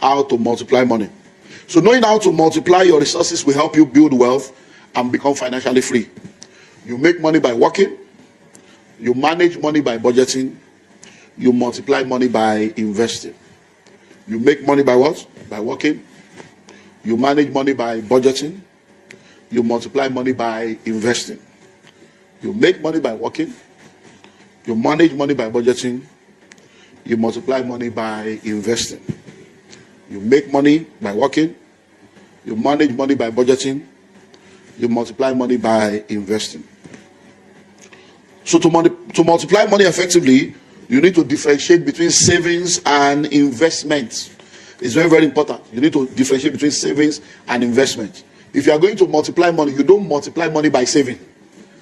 how to multiply money. So knowing how to multiply your resources will help you build wealth and become financially free. You make money by working, you manage money by budgeting, you multiply money by investing. You make money by what? By working, you manage money by budgeting, you multiply money by investing. You make money by working, you manage money by budgeting, you multiply money by investing. You make money by working, you manage money by budgeting, you multiply money by investing. So to multiply money effectively, you need to differentiate between savings and investments. It's very, very important. You need to differentiate between savings and investment. If you are going to multiply money, you don't multiply money by saving.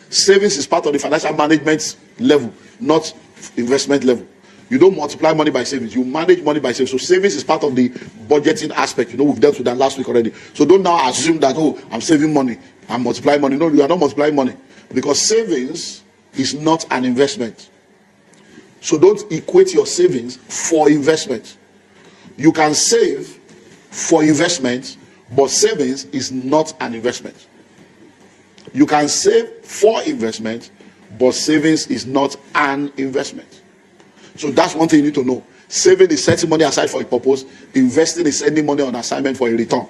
Savings is part of the financial management level, not investment level. You don't multiply money by savings. You manage money by savings. So savings is part of the budgeting aspect. You know, we've dealt with that last week already. So don't now assume that, oh, I'm saving money, I'm multiplying money. No, you are not multiplying money, because savings is not an investment. So don't equate your savings for investment. You can save for investment, but savings is not an investment. You can save for investment, but savings is not an investment. So that's one thing you need to know. Saving is setting money aside for a purpose. Investing is sending money on assignment for a return.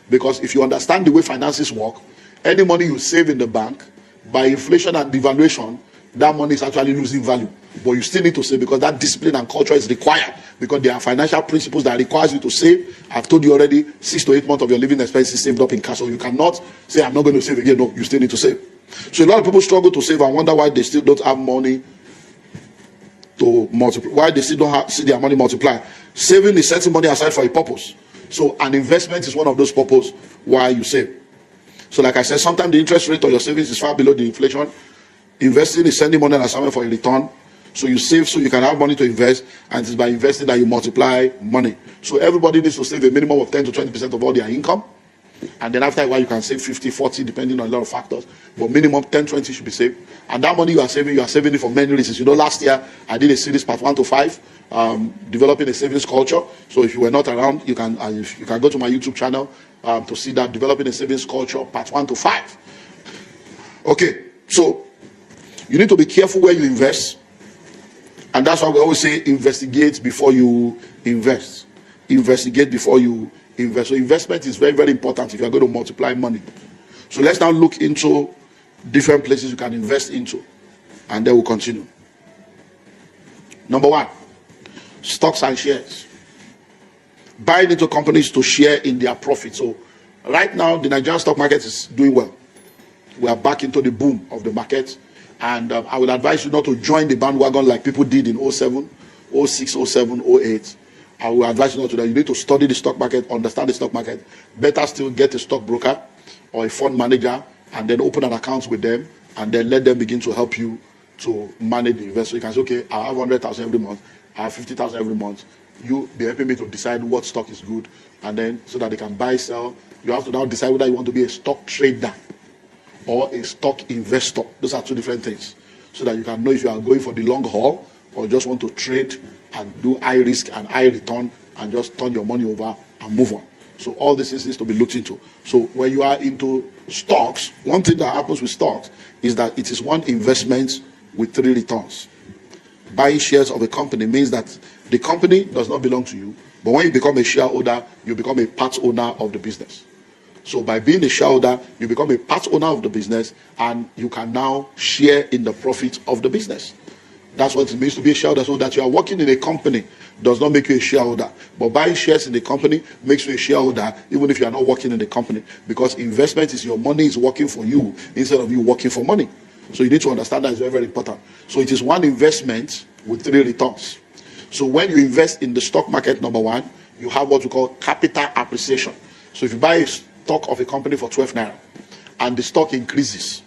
Because if you understand the way finances work, any money you save in the bank, by inflation and devaluation, that money is actually losing value. But you still need to save, because that discipline and culture is required. Because there are financial principles that requires you to save. I've told you already, 6 to 8 months of your living expenses saved up in cash. So you cannot say, I'm not going to save again. No, you still need to save. So a lot of people struggle to save and wonder why they still don't have money to multiply, why they still don't see their money multiply. Saving is setting money aside for a purpose. So an investment is one of those purposes why you save. So like I said, sometimes the interest rate on your savings is far below the inflation. Investing is sending money on assignment for a return. So you save so you can have money to invest, and it's by investing that you multiply money. So everybody needs to save a minimum of 10 to 20% of all their income. And then after a while, you can save 50, 40, depending on a lot of factors. But minimum 10, 20 should be saved. And that money you are saving it for many reasons. You know, last year, I did a series part 1 to 5, developing a savings culture. So if you were not around, you can go to my YouTube channel to see that, developing a savings culture, part 1 to 5. Okay, so you need to be careful where you invest. And that's why we always say investigate before you invest. Investigate before you invest. So investment is very, very important if you are going to multiply money. So let's now look into different places you can invest into, and then we'll continue. Number 1, stocks and shares. Buying into companies to share in their profit. So right now, the Nigerian stock market is doing well. We are back into the boom of the market. And I would advise you not to join the bandwagon like people did in 07, 06, 07, 08. I will advise you not to do that. You need to study the stock market, understand the stock market. Better still get a stockbroker or a fund manager, and then open an account with them, and then let them begin to help you to manage the investment. So you can say, okay, I have 100,000 every month, I have 50,000 every month. You be helping me to decide what stock is good, and then so that they can buy, sell. You have to now decide whether you want to be a stock trader or a stock investor. Those are two different things, so that you can know if you are going for the long haul or just want to trade and do high risk and high return and just turn your money over and move on. So all this needs to be looked into. So when you are into stocks, one thing that happens with stocks is that it is one investment with 3 returns. Buying shares of a company means that the company does not belong to you, but when you become a shareholder, you become a part owner of the business. So by being a shareholder, you become a part owner of the business, and you can now share in the profit of the business. That's what it means to be a shareholder. So that you are working in a company does not make you a shareholder. But buying shares in the company makes you a shareholder, even if you are not working in the company. Because investment is your money is working for you instead of you working for money. So you need to understand that it's very, very important. So it is one investment with 3 returns. So when you invest in the stock market, number 1, you have what we call capital appreciation. So if you buy a stock of a company for 12 naira and the stock increases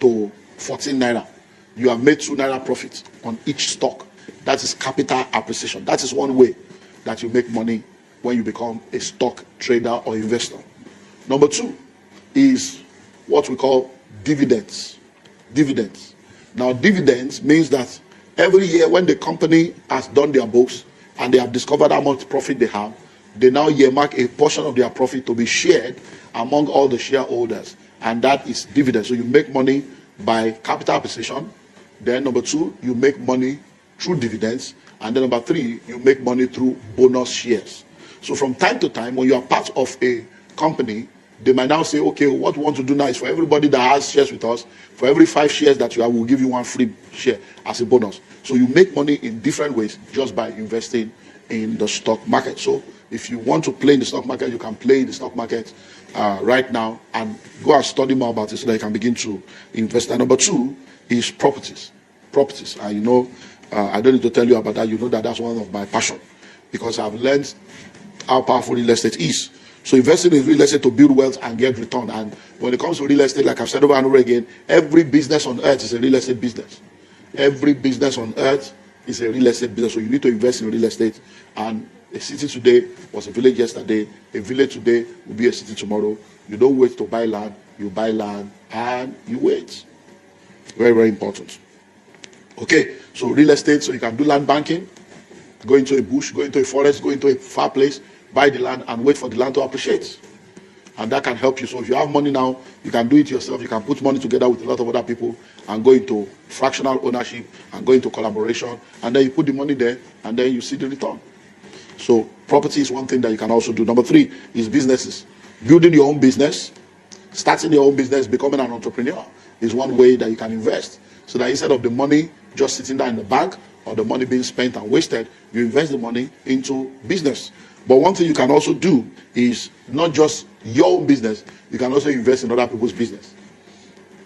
to 14 naira, you have made 2 naira profit on each stock. That is capital appreciation. That is one way that you make money when you become a stock trader or investor. Number 2 is what we call dividends. Dividends. Now, dividends means that every year when the company has done their books and they have discovered how much profit they have, they now earmark a portion of their profit to be shared among all the shareholders, and that is dividends. So you make money by capital appreciation. Then number 2, you make money through dividends, and then number 3, you make money through bonus shares. So from time to time, when you are part of a company, they might now say, okay, what we want to do now is for everybody that has shares with us, for every 5 shares that you have, we'll give you 1 free share as a bonus. So you make money in different ways just by investing in the stock market. So if you want to play in the stock market, you can play in the stock market right now, and go and study more about it so that you can begin to invest. And number 2 is properties. Properties. And I don't need to tell you about that. You know that that's one of my passion, because I've learned how powerful real estate is. So investing in real estate to build wealth and get return. And when it comes to real estate, like I've said over and over again, every business on earth is a real estate business. Every business on earth is a real estate business. So you need to invest in real estate. And a city today was a village yesterday. A village today will be a city tomorrow. You don't wait to buy land. You buy land and you wait. Very, very important. Okay, so real estate, so you can do land banking, go into a bush, go into a forest, go into a far place, buy the land and wait for the land to appreciate. And that can help you. So if you have money now, you can do it yourself. You can put money together with a lot of other people and go into fractional ownership and go into collaboration. And then you put the money there and then you see the return. So property is one thing that you can also do. Number 3 is businesses. Building your own business, starting your own business, becoming an entrepreneur is one way that you can invest. So that instead of the money just sitting there in the bank or the money being spent and wasted, you invest the money into business. But one thing you can also do is not just your own business, you can also invest in other people's business.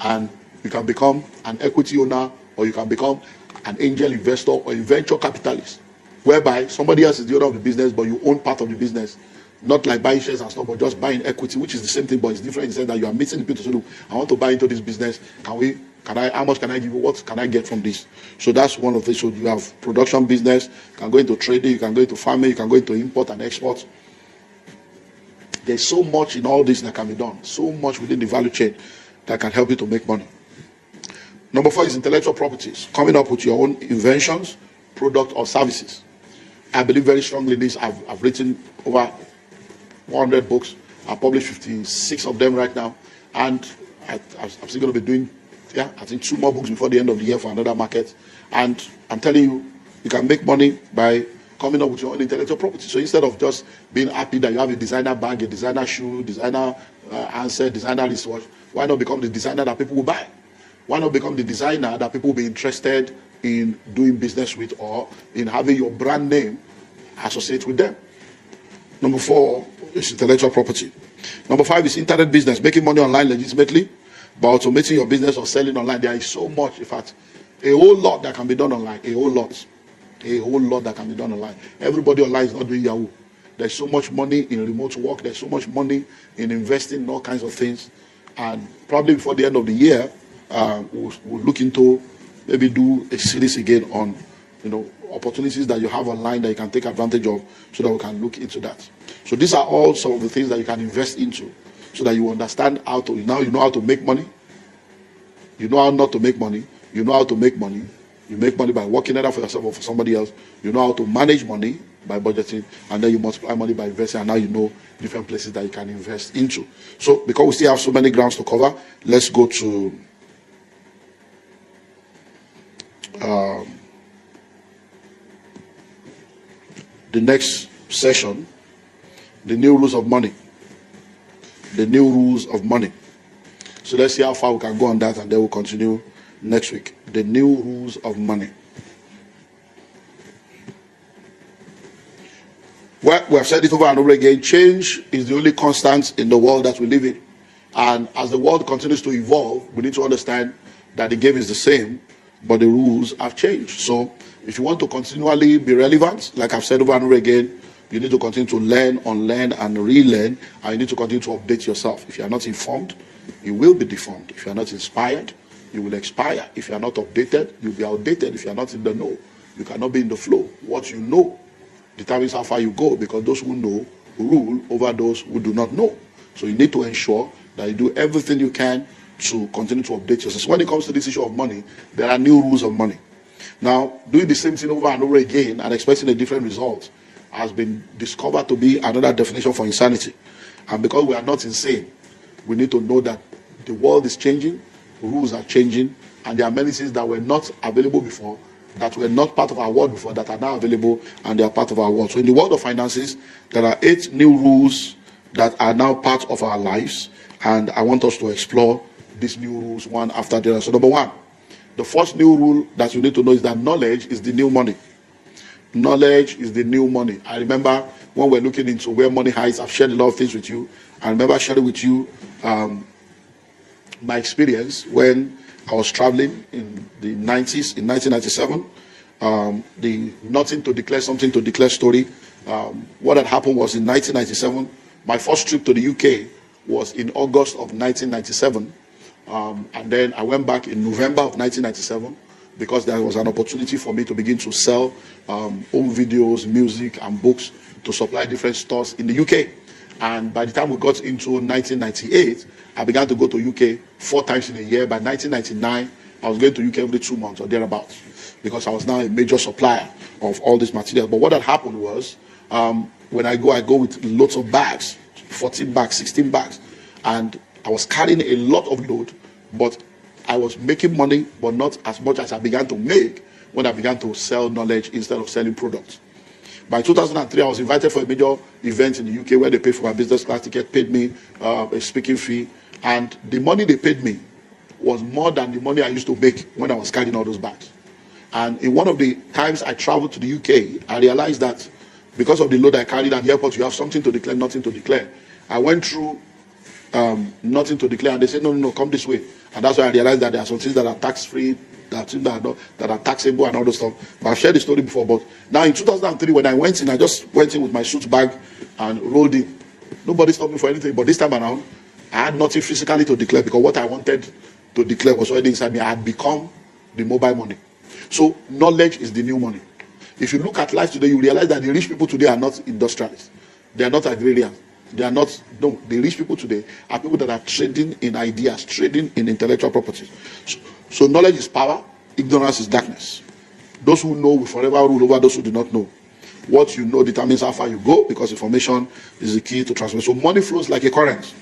And you can become an equity owner, or you can become an angel investor or a venture capitalist, whereby somebody else is the owner of the business, but you own part of the business. Not like buying shares and stuff, but just buying equity, which is the same thing, but it's different in the sense that you are meeting people to say, look, I want to buy into this business. How much can I give you? What can I get from this? So that's one of the, so you have production business, you can go into trading, you can go into farming, you can go into import and export. There's so much in all this that can be done, so much within the value chain that can help you to make money. Number 4 is intellectual properties, coming up with your own inventions, product or services. I believe very strongly in this. I've written over 100 books. I've published 56 of them right now, and I'm still going to be doing, I think 2 more books before the end of the year for another market. And I'm telling you, you can make money by coming up with your own intellectual property. So instead of just being happy that you have a designer bag, a designer shoe, designer handset, designer wristwatch, why not become the designer that people will buy? Why not become the designer that people will be interested in doing business with, or in having your brand name associated with them? Number 4 is intellectual property. Number 5 is internet business, making money online legitimately by automating your business or selling online. There is so much, in fact, a whole lot that can be done online, a whole lot that can be done online. Everybody online is not doing Yahoo. There's so much money in remote work. There's so much money in investing in all kinds of things. And probably before the end of the year, we'll look into, maybe do a series again on, opportunities that you have online that you can take advantage of, so that we can look into that. So these are all some of the things that you can invest into, so that you understand how to, now you know how to make money, you know how not to make money, you know how to make money. You make money by working either for yourself or for somebody else. You know how to manage money by budgeting, and then you multiply money by investing, and now you know different places that you can invest into. So because we still have so many grounds to cover, let's go to the next session, the new rules of money. The new rules of money. So let's see how far we can go on that, and then we'll continue next week. The new rules of money. Well, we have said it over and over again. Change is the only constant in the world that we live in. And as the world continues to evolve, we need to understand that the game is the same, but the rules have changed. So if you want to continually be relevant, like I've said over and over again, you need to continue to learn, unlearn, and relearn, and you need to continue to update yourself. If you are not informed, you will be deformed. If you are not inspired, you will expire. If you are not updated, you'll be outdated. If you are not in the know, you cannot be in the flow. What you know determines how far you go, because those who know rule over those who do not know. So you need to ensure that you do everything you can to continue to update yourself. So when it comes to this issue of money, there are new rules of money. Now, doing the same thing over and over again and expecting a different result has been discovered to be another definition for insanity. And because we are not insane, we need to know that the world is changing, rules are changing, and there are many things that were not available before, that were not part of our world before, that are now available, and they are part of our world. So in the world of finances, there are 8 new rules that are now part of our lives, and I want us to explore these new rules one after the other. So number 1, the first new rule that you need to know is that knowledge is the new money. Knowledge is the new money. I remember when we're looking into where money hides, I've shared a lot of things with you. I remember sharing with you my experience when I was traveling in the 90s, in 1997. The nothing to declare, something to declare story. What had happened was in 1997, my first trip to the UK was in August of 1997. And then I went back in November of 1997 because there was an opportunity for me to begin to sell home videos, music, and books to supply different stores in the UK. And by the time we got into 1998, I began to go to UK 4 times in a year. By 1999, I was going to UK every 2 months or thereabouts because I was now a major supplier of all this material. But what had happened was, when I go with lots of bags, 14 bags, 16 bags, and I was carrying a lot of load, but I was making money, but not as much as I began to make when I began to sell knowledge instead of selling products. By 2003, I was invited for a major event in the UK where they paid for my business class ticket, paid me a speaking fee, and the money they paid me was more than the money I used to make when I was carrying all those bags. And in one of the times I traveled to the UK, I realized that because of the load I carried at the airport, you have something to declare, nothing to declare. I went through nothing to declare, and they said, no, come this way. And that's why I realized that there are some things that are tax-free, that are taxable and all those stuff. But I've shared the story before. But now in 2003, when I went in, I just went in with my suit bag and rolled in. Nobody stopped me for anything. But this time around, I had nothing physically to declare because what I wanted to declare was already inside me. I had become the mobile money. So knowledge is the new money. If you look at life today, you realize that the rich people today are not industrialists. They are not agrarians. They are not, no, the rich people today are people that are trading in ideas, trading in intellectual properties. So knowledge is power, ignorance is darkness. Those who know will forever rule over those who do not know. What you know determines how far you go, because information is the key to transmission. So money flows like a current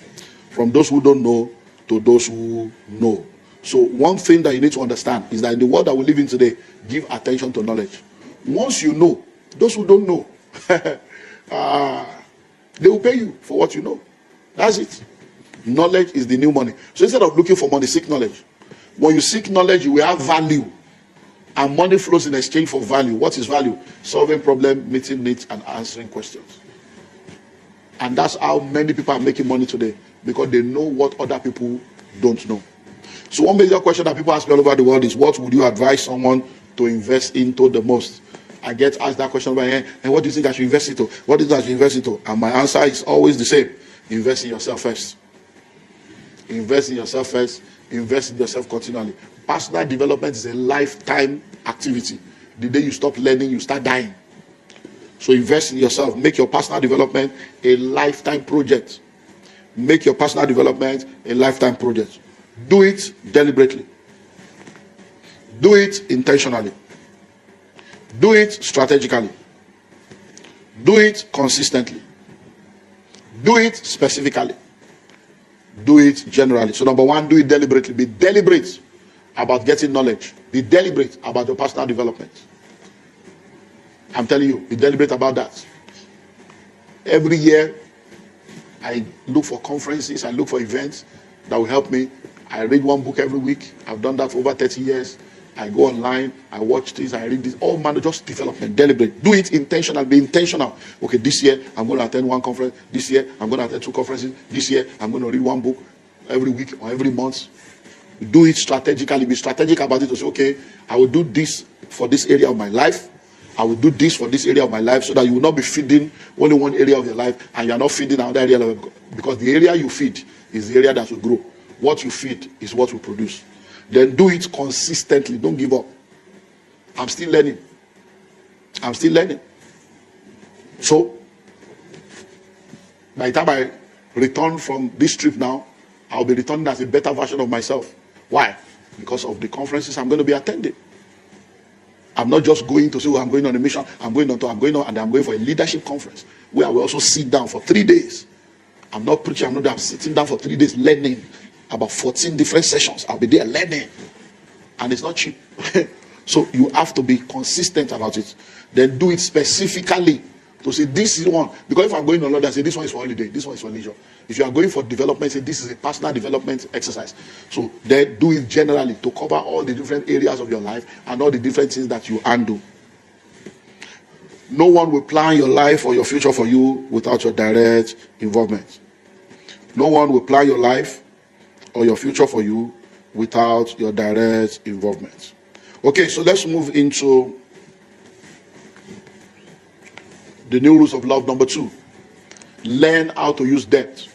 from those who don't know to those who know. So one thing that you need to understand is that in the world that we live in today, give attention to knowledge. Once you know, those who don't know, they will pay you for what you know. That's it. Knowledge is the new money. So instead of looking for money, seek knowledge. When you seek knowledge, you will have value. And money flows in exchange for value. What is value? Solving problems, meeting needs, and answering questions. And that's how many people are making money today, because they know what other people don't know. So one major question that people ask me all over the world is, what would you advise someone to invest into the most? I get asked that question by here, and what do you think I should invest into? What do you think I should invest into? And my answer is always the same. Invest in yourself first. Invest in yourself first. Invest in yourself continually. Personal development is a lifetime activity. The day you stop learning, you start dying. So invest in yourself. Make your personal development a lifetime project. Make your personal development a lifetime project. Do it deliberately. Do it intentionally. Do it strategically. Do it consistently. Do it specifically. Do it generally. So number 1, do it deliberately. Be deliberate about getting knowledge. Be deliberate about your personal development. I'm telling you, be deliberate about that. Every year, I look for conferences, I look for events that will help me. I read one book every week. I've done that for over 30 years. I go online, I watch this, I read this. All manner, just development, deliberate. Do it intentional, be intentional. Okay, this year I'm going to attend one conference. This year I'm going to attend 2 conferences. This year I'm going to read one book every week or every month. Do it strategically. Be strategic about it to say, okay, I will do this for this area of my life. I will do this for this area of my life, so that you will not be feeding only one area of your life and you are not feeding another area of your life. Because the area you feed is the area that will grow. What you feed is what will produce. Then do it consistently. Don't give up. I'm still learning. I'm still learning. So, by the time I return from this trip now, I'll be returning as a better version of myself. Why? Because of the conferences I'm going to be attending. I'm not just going to say, oh, I'm going on a mission, and I'm going for a leadership conference where I will also sit down for 3 days. I'm not preaching, I'm sitting down for 3 days learning about 14 different sessions. I'll be there learning. And it's not cheap. So you have to be consistent about it. Then do it specifically to say this is one. Because if I'm going on Lord, I say this one is for holiday, this one is for leisure. If you are going for development, say this is a personal development exercise. So then do it generally to cover all the different areas of your life and all the different things that you handle. No one will plan your life or your future for you without your direct involvement. No one will plan your life or your future for you without your direct involvement. Okay, so let's move into the new rules of love number 2. Learn how to use debt.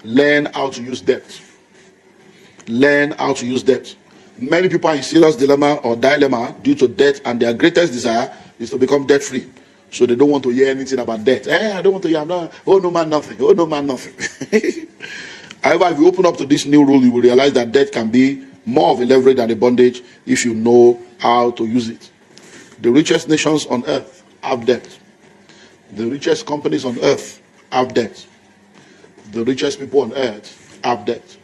Learn how to use debt. Learn how to use debt. Many people are in serious dilemma or dilemma due to debt, and their greatest desire is to become debt free. So they don't want to hear anything about debt. I don't want to hear, oh no man nothing, oh no man nothing. However, if you open up to this new rule, you will realize that debt can be more of a leverage than a bondage if you know how to use it. The richest nations on earth have debt. The richest companies on earth have debt. The richest people on earth have debt.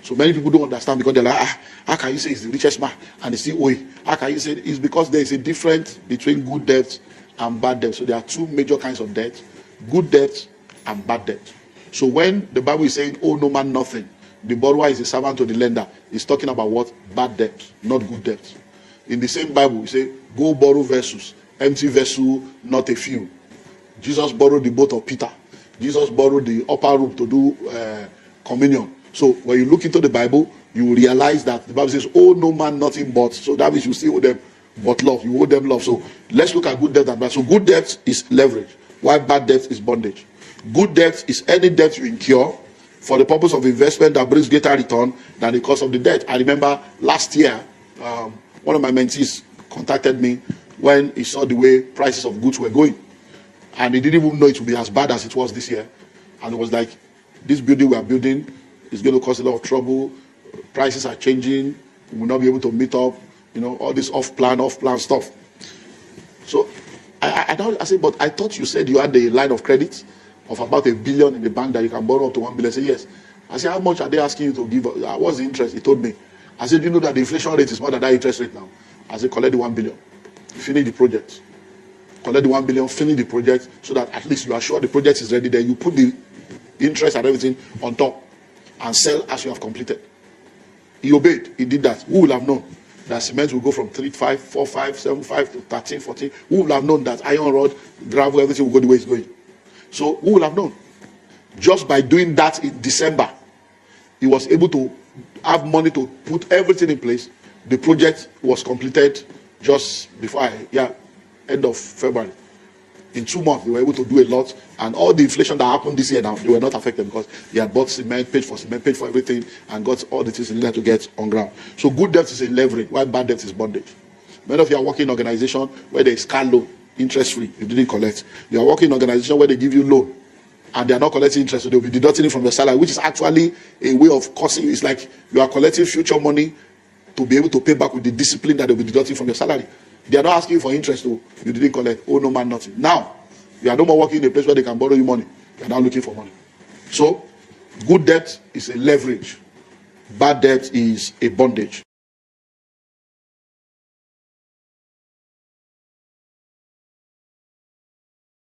So many people don't understand because they're like, how can you say he's the richest man and he's still owing? How can you say it's because there is a difference between good debt and bad debt. So there are 2 major kinds of debt: good debt and bad debt. So when the Bible is saying, oh no man nothing, the borrower is a servant to the lender, it's talking about what? Bad debt, not good debt. In the same Bible, we say, go borrow vessels, empty vessel, not a few. Jesus borrowed the boat of Peter. Jesus borrowed the upper room to do communion. So when you look into the Bible, you will realize that the Bible says, oh no man nothing but. So that means you still owe them but love. You owe them love. So let's look at good debt and bad. So good debt is leverage, while bad debt is bondage. Good debt is any debt you incur for the purpose of investment that brings greater return than the cost of the debt. I remember last year, one of my mentees contacted me when he saw the way prices of goods were going. And he didn't even know it would be as bad as it was this year. And it was like, this building we are building is going to cause a lot of trouble. Prices are changing. We will not be able to meet up. All this off-plan stuff. So I said, but I thought you said you had a line of credit of about $1 billion in the bank that you can borrow up to $1 billion. I said, yes. I said, how much are they asking you to give? What's the interest? He told me. I said, you know that the inflation rate is more than that interest rate now. I said, collect the $1 billion. Finish the project. Collect the $1 billion, finish the project, so that at least you are sure the project is ready. Then you put the interest and everything on top and sell as you have completed. He obeyed. He did that. Who will have known that cement will go from 3.5, 4.5, 7.5 to 13, 14? Who will have known that iron rod, gravel, everything will go the way it's going? So who will have known? Just by doing that in December, he was able to have money to put everything in place. The project was completed just before end of February. In 2 months, they were able to do a lot, and all the inflation that happened this year now, they were not affected because they had bought cement, paid for everything, and got all the things they needed to get on ground. So good debt is a leverage, while bad debt is bondage. Many of you are working in an organization where there is car loan, interest-free, you didn't collect. You are working in an organization where they give you loan, and they are not collecting interest, so they will be deducting it from your salary, which is actually a way of causing you. It's like you are collecting future money to be able to pay back with the discipline that they will be deducting from your salary. They are not asking you for interest, you didn't collect. Oh no man nothing. Now you are no more working in a place where they can borrow you money. You are now looking for money. So good debt is a leverage, bad debt is a bondage.